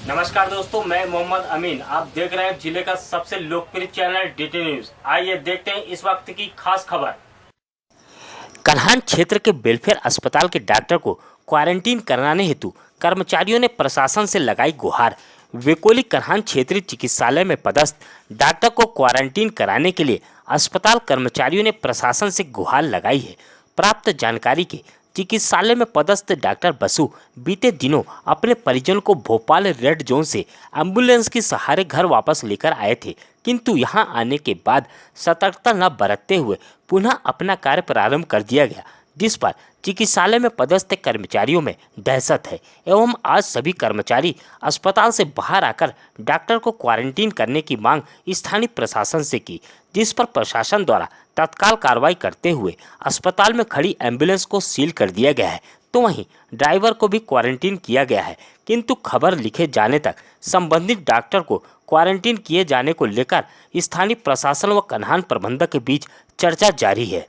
नमस्कार दोस्तों, मैं मोहम्मद अमीन। आप देख रहे हैं जिले का सबसे लोकप्रिय चैनल डीटी न्यूज। आइए देखते हैं इस वक्त की खास खबर। कन्हान क्षेत्र के वेलफेयर अस्पताल के डॉक्टर को क्वारंटीन कराने हेतु कर्मचारियों ने प्रशासन से लगाई गुहार। वेकोली कन्हान क्षेत्रीय चिकित्सालय में पदस्थ डॉक्टर को क्वारंटीन कराने के लिए अस्पताल कर्मचारियों ने प्रशासन से गुहार लगाई है। प्राप्त जानकारी के चिकित्सालय में पदस्थ डॉक्टर बसु बीते दिनों अपने परिजन को भोपाल रेड जोन से एम्बुलेंस के सहारे घर वापस लेकर आए थे, किंतु यहां आने के बाद सतर्कता न बरतते हुए पुनः अपना कार्य प्रारंभ कर दिया गया, जिस पर चिकित्सालय में पदस्थ कर्मचारियों में दहशत है। एवं आज सभी कर्मचारी अस्पताल से बाहर आकर डॉक्टर को क्वारंटीन करने की मांग स्थानीय प्रशासन से की, जिस पर प्रशासन द्वारा तत्काल कार्रवाई करते हुए अस्पताल में खड़ी एम्बुलेंस को सील कर दिया गया है। तो वहीं ड्राइवर को भी क्वारंटीन किया गया है, किंतु खबर लिखे जाने तक संबंधित डॉक्टर को क्वारंटीन किए जाने को लेकर स्थानीय प्रशासन व कन्हान प्रबंधक के बीच चर्चा जारी है।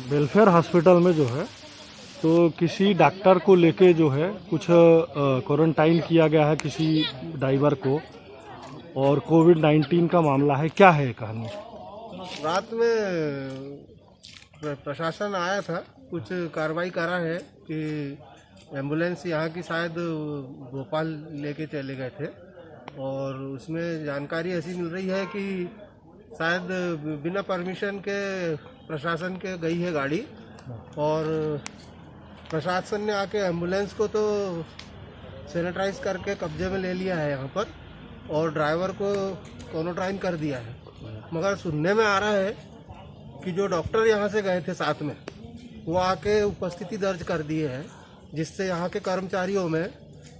वेलफेयर हॉस्पिटल में जो है तो किसी डॉक्टर को लेके जो है कुछ क्वारंटाइन किया गया है किसी ड्राइवर को, और कोविड-19 का मामला है। क्या है कहानी? रात में प्रशासन आया था, कुछ कार्रवाई करा है कि एम्बुलेंस यहाँ की शायद भोपाल लेके चले गए थे, और उसमें जानकारी ऐसी मिल रही है कि शायद बिना परमिशन के प्रशासन के गई है गाड़ी, और प्रशासन ने आके एम्बुलेंस को तो सैनिटाइज करके कब्जे में ले लिया है यहाँ पर, और ड्राइवर को क्वारंटाइन कर दिया है। मगर सुनने में आ रहा है कि जो डॉक्टर यहाँ से गए थे साथ में, वो आके उपस्थिति दर्ज कर दिए हैं, जिससे यहाँ के कर्मचारियों में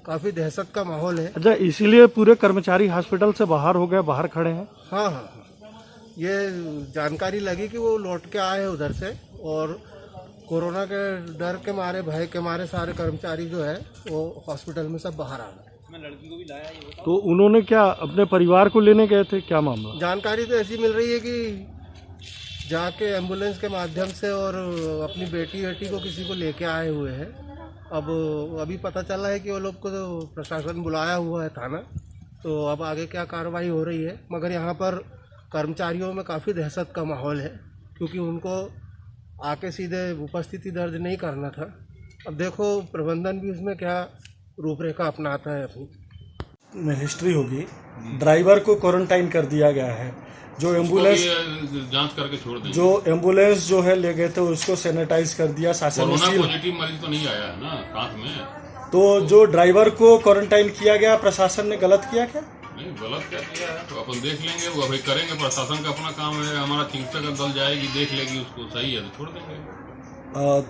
काफ़ी दहशत का माहौल है। अच्छा, इसीलिए पूरे कर्मचारी हॉस्पिटल से बाहर हो गए, बाहर खड़े हैं? हाँ, ये जानकारी लगी कि वो लौट के आए हैं उधर से, और कोरोना के डर के मारे, भय के मारे सारे कर्मचारी जो है वो हॉस्पिटल में सब बाहर आ गए। लड़की को भी लाया तो उन्होंने क्या अपने परिवार को लेने गए थे? क्या मामला? जानकारी तो ऐसी मिल रही है कि जाके एम्बुलेंस के माध्यम से और अपनी बेटी को किसी को लेके आए हुए हैं। अब अभी पता चला है कि वो लोग को तो प्रशासन बुलाया हुआ है थाना, तो अब आगे क्या कार्रवाई हो रही है। मगर यहाँ पर कर्मचारियों में काफ़ी दहशत का माहौल है, क्योंकि उनको आके सीधे उपस्थिति दर्ज नहीं करना था। अब देखो प्रबंधन भी उसमें क्या रूपरेखा अपनाता है अपनी। हिस्ट्री होगी। ड्राइवर को क्वारंटाइन कर दिया गया है, जो एम्बुलेंस जांच करके छोड़ देंगे। जो एम्बुलेंस जो है ले गए थे उसको सैनिटाइज कर दिया। कोरोना पॉजिटिव मरीज तो नहीं आया है ना साथ में। तो जो ड्राइवर को क्वारंटाइन किया गया, प्रशासन ने गलत किया क्या? नहीं, गलत क्या किया है तो अपन देख लेंगे, वो अभी करेंगे। प्रशासन का अपना काम है, हमारा चिकित्सक दल जाएगी, देख लेगी, उसको सही है तो छोड़ देंगे।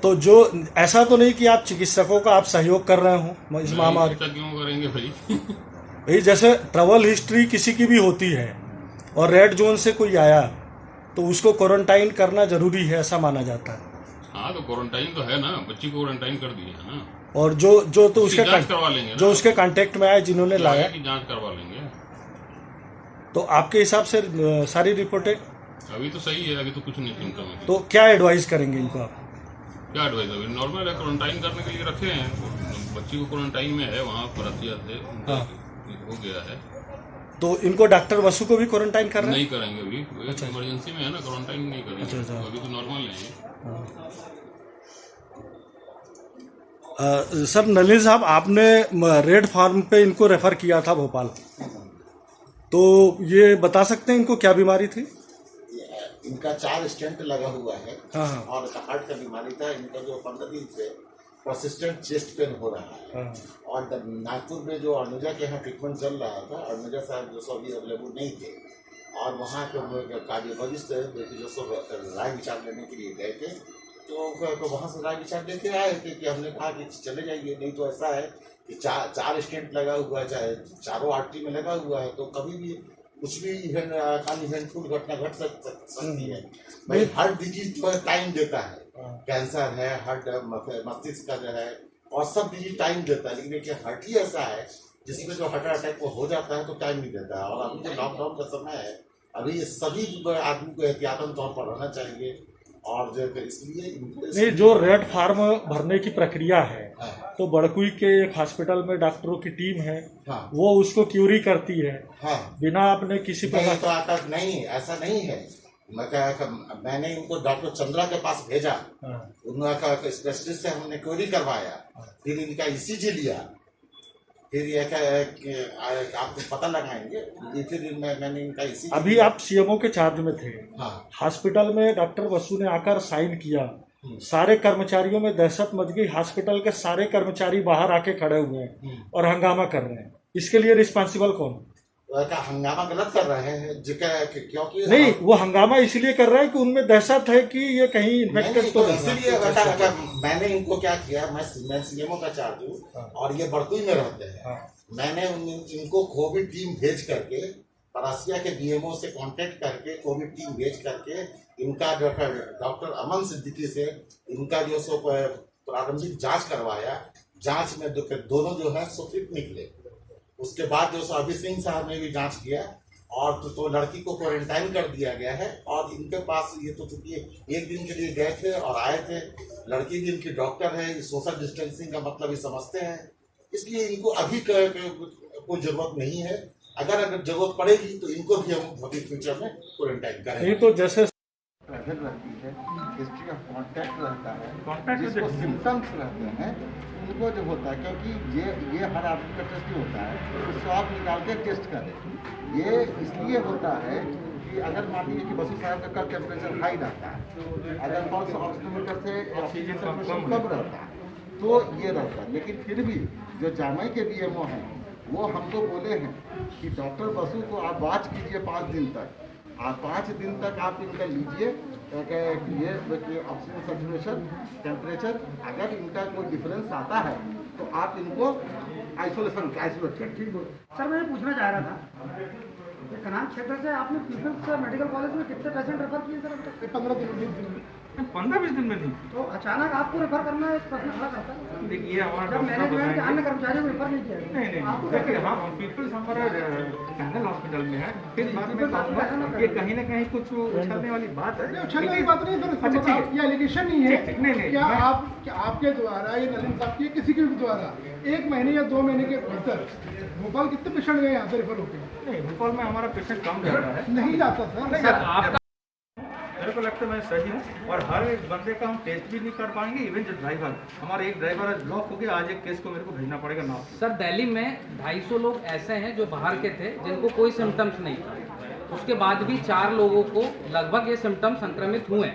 तो जो ऐसा तो नहीं कि आप चिकित्सकों का आप सहयोग कर रहे हो इस महामारी? क्यों करेंगे भाई? भाई जैसे ट्रैवल हिस्ट्री किसी की भी होती है और रेड जोन से कोई आया तो उसको क्वारंटाइन करना जरूरी है, ऐसा माना जाता है। हाँ, तो क्वारंटाइन तो है ना, बच्ची को क्वारंटाइन कर दिए है ना। और जो तो उसके जांच करवा लेंगे, जो उसके कांटेक्ट में आए, जिन्होंने लाया, की जांच करवा लेंगे। तो आपके हिसाब से सारी रिपोर्टें अभी तो सही है, अभी तो कुछ नहीं सिम्टम है। तो क्या एडवाइस करेंगे इनको आप? क्या एडवाइस? अभी नॉर्मल है, क्वारंटाइन करने के लिए रखे हैं। बच्ची को क्वारंटाइन में है, वहाँ पर हो गया है। तो इनको डॉक्टर बसु को भी क्वारंटाइन कर रहे हैं? नहीं करेंगे अभी, इमरजेंसी में है ना, क्वारंटाइन नहीं करेंगे। अच्छा। अभी तो नॉर्मल है। सर नलिन साहब, आपने रेड फार्म पे इनको रेफर किया था भोपाल, तो ये बता सकते हैं इनको क्या बीमारी थी? इनका 4 स्टेंट लगा हुआ है हाँ हाँ और हार्ट का बीमारी था इनका, जो 15 दिन से परसिस्टेंट चेस्ट पेन हो रहा है। हाँ और नागपुर में जो अनुजा के यहाँ ट्रीटमेंट चल रहा था, अनुजा साहब जो सो अभी अवेलेबल नहीं थे, और वहाँ के कार्डियोलॉजिस्ट जो सो राय विचार लेने के लिए गए थे, तो वहाँ से राय विचार लेके आए थे कि हमने कहा कि चले जाइए, नहीं तो ऐसा है कि 4 स्टेंट लगा हुआ है, चाहे चारों आर्टरी में लगा हुआ है, तो कभी भी कुछ भी इवेंट अनइवेंटफुल घटना घट सकती है। भाई हार्ट डिजीज जो है टाइम देता है, कैंसर है, हार्ट मस्तिष्क का जो है, और सब डिजीज टाइम देता है, लेकिन देखिए हार्ट ही ऐसा है जिसमें जो हार्ट अटैक वो हो जाता है तो टाइम नहीं देता है। और अभी जो लॉकडाउन का समय है, अभी सभी आदमी को एहतियातन तौर पर रहना चाहिए, और जो इसलिए नहीं, जो रेड फार्म भरने की प्रक्रिया है हाँ, तो बड़कुई के एक हॉस्पिटल में डॉक्टरों की टीम है, हाँ, वो उसको क्यूरी करती है हाँ, बिना अपने किसी नहीं प्रकार। तो आता नहीं, ऐसा नहीं है। मैंने इनको डॉक्टर चंद्रा के पास भेजा, हाँ, उनका स्पेशलिस्ट से हमने क्वेरी करवाया, फिर इनका ईसीजी लिया, फिर ये आपको पता लगाएंगे, फिर मैंने इनका ईसीजी। अभी आप सीएमओ के चार्ज में थे, हाँ, हॉस्पिटल में डॉक्टर बसु ने आकर साइन किया, सारे कर्मचारियों में दहशत मच गई, हॉस्पिटल के सारे कर्मचारी बाहर आके खड़े हुए हैं और हंगामा कर रहे हैं, इसके लिए रिस्पॉन्सिबल कौन? का हंगामा गलत कर रहे हैं क्योंकि नहीं, वो हंगामा इसलिए कर रहे हैं कि उनमें दहशत है कि ये कहीं इन्फेक्टेड तो नहीं। इसीलिए मैंने इनको क्या किया, मैं सीएमओ का चार्ज हूँ और ये बड़कुई में रहते हैं, मैंने इनको कोविड टीम भेज करके, परासिया के बीएमओ से कांटेक्ट करके कोविड टीम भेज करके इनका डॉक्टर अमन सिद्दीकी से इनका जो सो प्रारंभिक जांच करवाया। जांच में दोनों जो है सो फिट निकले। उसके बाद जो सो अभी सिंह साहब ने भी जांच किया और तो लड़की को क्वारंटाइन कर दिया गया है। और इनके पास ये तो चूंकि 1 दिन के लिए गए थे और आए थे, लड़की भी इनकी डॉक्टर है, सोशल डिस्टेंसिंग का मतलब ये समझते हैं, इसलिए इनको अभी कोई जरूरत नहीं है। अगर जरूरत पड़ेगी तो इनको भी हम फ्यूचर में क्वारंटाइन करेंगे। ये तो जैसे प्रेजेंट रहती है, हिस्ट्री ऑफ कांटेक्ट रहता है, जिसको सिम्टम्स रहते हैं उनको जो होता है, क्योंकि ये हर आदमी का टेस्ट ही होता है, तो स्वाब निकाल के टेस्ट करें। ये इसलिए होता है कि अगर मान लीजिए कि बसु साहब का टेम्परेचर हाई रहता है, अगर पल्स ऑक्सीमीटर से ऑक्सीजन सेचुरेशन कम रहता है तो ये रहता है। लेकिन फिर भी जो जामई के बीएमओ हैं वो हमको बोले हैं कि डॉक्टर बसु को आप वॉच कीजिए 5 दिन तक, आप 5 दिन तक आप इनका लीजिए ये ऑक्सीजन सेचुरेशन, टेम्परेचर, अगर इनका कोई डिफरेंस आता है तो आप इनको आइसोलेट करें। ठीक बोलो सर, मैं पूछना चाह रहा था कि कनान क्षेत्र से आपने पीपल्स मेडिकल कॉलेज में कितने पेशेंट रेफर किए सर अब तक? 15-20 दिन में नहीं। तो अचानक आपको रेफर करना एक प्रश्न खड़ा करता है। देखिए हमारा जब मैनेजमेंट के अन्य कर्मचारियों को रेफर नहीं किया नहीं आपको देखिए हम पीपल्स हमारा कैनल हॉस्पिटल में है, फिर बाद में कहूँगा ये कहीं ना कहीं कुछ उछलने वाली बात है। उछलने वाली बात नहीं सर, अच्छा, ठीक है। ये एलिगेशन नहीं है। नहीं क्या आपके द्वारा या नलिन साहब के किसी के भी द्वारा 1 महीने या 2 महीने के भीतर भोपाल कितने पेशेंट गए यहाँ से रेफर होकर? नहीं, भोपाल में हमारा पेशेंट कम जाता है। नहीं जाता सर। आपका मेरे को लगता है मैं सही हूँ और हर एक बंदे का हम टेस्ट भी नहीं कर पाएंगे। इवन जो ड्राइवर, हमारा एक ड्राइवर आज ब्लॉक हो गया, आज एक केस को मेरे को भेजना पड़ेगा ना। सर दिल्ली में 250 लोग ऐसे हैं जो बाहर के थे जिनको कोई सिम्टम्स नहीं था, उसके बाद भी 4 लोगों को लगभग ये सिम्टम्स संक्रमित हुए।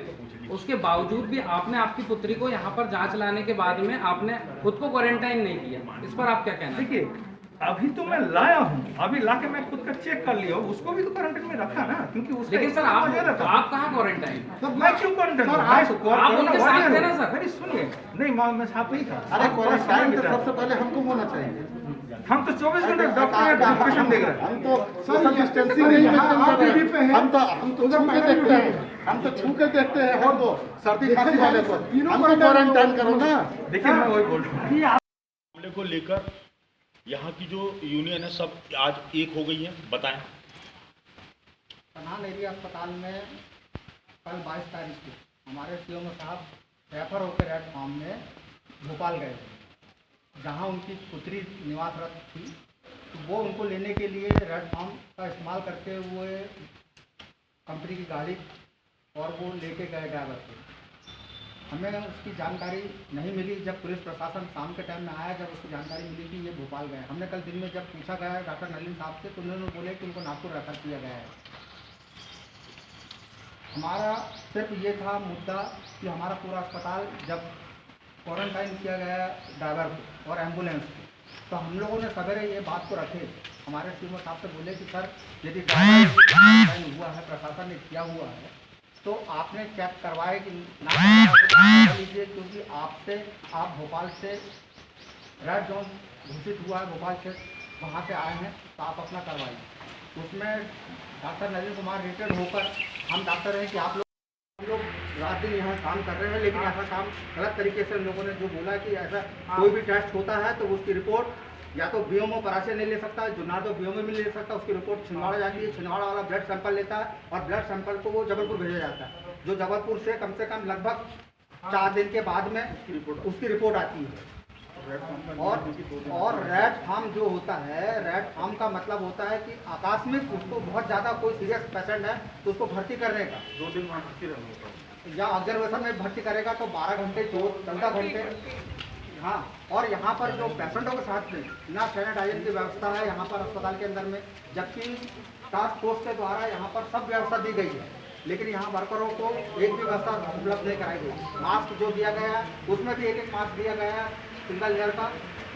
उसके बावजूद भी आपने आपकी पुत्री को यहाँ पर जांच लाने के बाद में आपने खुद को क्वारंटाइन नहीं किया, इस पर आप क्या कहना है? देखिए अभी तो मैं लाया हूँ, अभी लाके मैं खुद का चेक कर लिया, उसको भी तो क्वारंटाइन में रखा ना, क्योंकि उसका लेकिन सर आप कहाँ क्वारंटाइन? मैं क्यों क्वारंटाइन? आप उनके साथ थे ना सर? मेरी सुनिए, नहीं मैं साथ नहीं था। अरे क्वारंटाइन तो सबसे पहले हमको होना चाहिए। हम तो 24 घंटे डॉक्टर पेशेंट देख रहे हैं। हम तो सोशल डिस्टेंसिंग नहीं मेंटेन कर रहे हैं। हम तो छू के देखते हैं, हम तो छू के देखते हैं। और तो सर्दी खांसी वाले को हमको क्वारंटाइन करो ना। देखिए मैं वही बोल रहा हूँ। मामले को लेकर यहाँ की जो यूनियन है सब आज एक हो गई है, बताएं। कनान एरिया अस्पताल में कल 22 तारीख को हमारे सीएमओ साहब रेफर होकर रेड फार्म में भोपाल गए थे, जहाँ उनकी पुत्री निवासरत थी। तो वो उनको लेने के लिए रेड फार्म का इस्तेमाल करते हुए कंपनी की गाड़ी और वो लेके गए ड्राइवर को। हमें उसकी जानकारी नहीं मिली। जब पुलिस प्रशासन शाम के टाइम में आया, जब उसकी जानकारी मिली कि ये भोपाल गए, हमने कल दिन में जब पूछा गया डॉक्टर नलिन साहब से तो उन्होंने बोले कि उनको नागपुर रेफर किया गया है। हमारा सिर्फ ये था मुद्दा कि हमारा पूरा अस्पताल जब क्वारंटाइन किया गया ड्राइवर को और एम्बुलेंस को, तो हम लोगों ने सवेरे ये बात को रखे, हमारे सीएमओ साहब से बोले कि सर यदि ड्राइवर क्वारंटाइन हुआ है, प्रशासन ने किया हुआ है, तो आपने चेक करवाए कि ना करवा लीजिए, क्योंकि आप भोपाल से रेड जोन घोषित हुआ है, भोपाल से वहाँ से आए हैं, तो आप अपना करवाइए। उसमें डॉक्टर नवीन कुमार रिटायर्ड होकर हम डॉक्टर हैं कि आप लोग रात दिन यहाँ काम कर रहे हैं, लेकिन ऐसा काम गलत तरीके से उन लोगों ने जो बोला कि ऐसा कोई भी टेस्ट होता है तो उसकी रिपोर्ट या तो बीएमओ परासे नहीं ले सकता, जो ना तो बीएमओ में ले सकता, उसकी रिपोर्ट छिंदवाड़ा जाती है, छिंदवाड़ा वाला ब्लड सैंपल लेता है और ब्लड सैंपल को वो जबलपुर भेजा जाता है, जो जबलपुर से कम लगभग 4 दिन के बाद में उसकी रिपोर्ट आती है। और रेड फार्म जो होता है, रेड फार्म का मतलब होता है कि आकस्मिक उसको बहुत ज़्यादा कोई सीरियस पेशेंट है तो उसको भर्ती करने का 2 दिन वहाँ भर्ती रहने या ऑब्जर्वेशन में भर्ती करेगा तो 12 घंटे 14 घंटे। हाँ, और यहाँ पर जो पेशेंटों के साथ में ना सैनिटाइजर की व्यवस्था है यहाँ पर अस्पताल के अंदर में, जबकि टास्क फोर्स के द्वारा यहाँ पर सब व्यवस्था दी गई है, लेकिन यहाँ वर्करों को एक भी व्यवस्था उपलब्ध नहीं कराई गई। मास्क जो दिया गया है उसमें भी एक मास्क दिया गया है सिंगल लेयर का,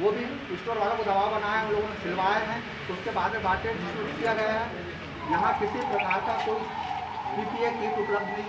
वो भी स्टोर वालों को दवा बनाया उन लोगों ने सिलवाए हैं, तो उसके बाद में बांटे डिस्ट्रीब्यूट किया गया है। यहाँ किसी प्रकार का कोई PPE किट उपलब्ध नहीं है।